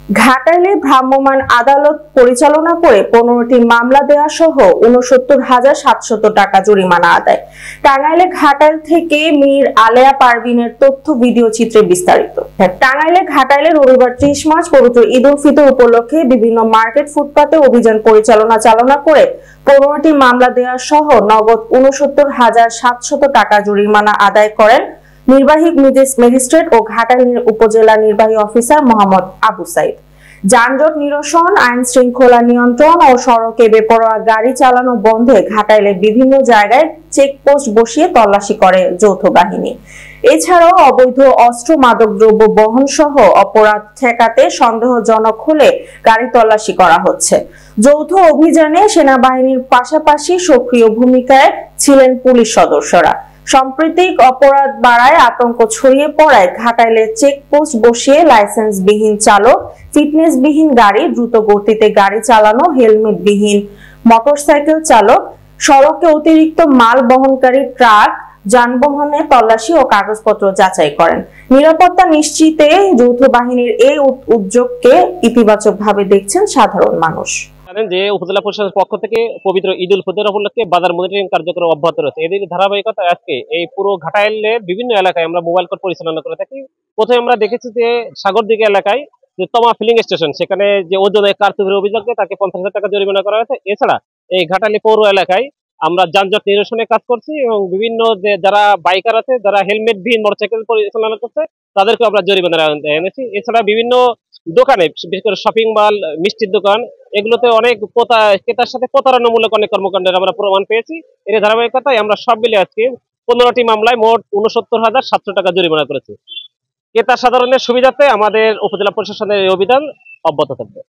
ঘাটাইলে ভ্রাম্যমাণ আদালত পরিচালনা করে 15টি মামলা দেয়া সহ ৬৯,৭০০ টাকা জরিমানা আদায়। টাঙ্গাইলে ঘাটাইল থেকে মীর আলেয়া পারভিনের তথ্য ভিডিও চিত্রে বিস্তারিত। টাঙ্গাইলে ঘাটাইলে রবিবার ৩০ মার্চ পবিত্র ঈদ উল ফিতর উপলক্ষে বিভিন্ন মার্কেট ফুটপাতে অভিযান চালনা করে 15টি মামলা দেয়া সহ নগদ ৬৯,৭০০ টাকা জরিমানা আদায় করেন নির্বাহী ম্যাজিস্ট্রেট ও ঘাটাইল উপজেলা নির্বাহী অফিসার মোহাম্মদ আবু সাইদ। যানজট নিরসন, আইন শৃঙ্খলা নিয়ন্ত্রণ ও সড়কে বেপরোয়া গাড়ি চালানো বন্ধে ঘাটাইলে বিভিন্ন জায়গায় চেকপোস্ট বসিয়ে তল্লাশি করে যৌথ বাহিনী। এছাড়াও অবৈধ অস্ত্র, মাদকদ্রব্য বহন সহ অপরাধ ঠেকাতে সন্দেহজনক হলে গাড়ি তল্লাশি করা হচ্ছে। যৌথ অভিযানে সেনাবাহিনীর পাশাপাশি সক্রিয় ভূমিকায় ছিলেন পুলিশ সদস্যরা। সাম্প্রতিক অপরাধ বাড়ায় আতঙ্ক ছড়িয়ে পড়ায় ঘাটাইলে চেকপোস্ট বসিয়ে লাইসেন্সবিহীন চালক, ফিটনেসবিহীন গাড়ি, দ্রুত গতিতে গাড়ি চালানো, হেলমেটবিহীন মোটরসাইকেল চালক, সড়কে অতিরিক্ত মাল বহনকারী ট্রাক যানবাহনে তল্লাশি ও কাগজপত্র যাচাই করেন। নিরাপত্তা নিশ্চিতে যৌথ বাহিনীর এই উদ্যোগকে ইতিবাচকভাবে দেখছেন সাধারণ মানুষ। জানেন যে উপজেলা প্রশাসনের পক্ষ থেকে পবিত্র ঈদ উল ফিতর উপলক্ষে বাজার মনিটরিং কার্যক্রম অব্যাহত রয়েছে। এদের ধারাবাহিকতা আজকে এই পুরো ঘাটাইলের বিভিন্ন এলাকায় আমরা মোবাইল কোর্ট পরিচালনা করে থাকি। প্রথমে আমরা দেখেছি যে সাগরদিঘি এলাকায় যে তমা ফিলিং স্টেশন, সেখানে যে ওজনে কারচুপির অভিযোগে তাকে 50,000 টাকা জরিমানা করা হয়েছে। এছাড়া এই ঘাটাইল পৌর এলাকায় আমরা যানজট নিরসনে কাজ করছি এবং বিভিন্ন যে যারা বাইকার আছে, যারা হেলমেটবিহীন মোটরসাইকেল পরিচালনা করছে, তাদেরকে আমরা জরিমানা এনেছি। এছাড়া বিভিন্ন দোকানে, বিশেষ করে শপিং মল, মিষ্টির দোকান, এগুলোতে অনেক ক্রেতার সাথে প্রতারণামূলক অনেক কর্মকাণ্ডের আমরা প্রমাণ পেয়েছি। এর ধারাবাহিকতায় আমরা সব মিলে আজকে 15টি মামলায় মোট ৬৯,৭০০ টাকা জরিমানা করেছি। ক্রেতা সাধারণের সুবিধাতে আমাদের উপজেলা প্রশাসনের এই অভিযান অব্যাহত থাকবে।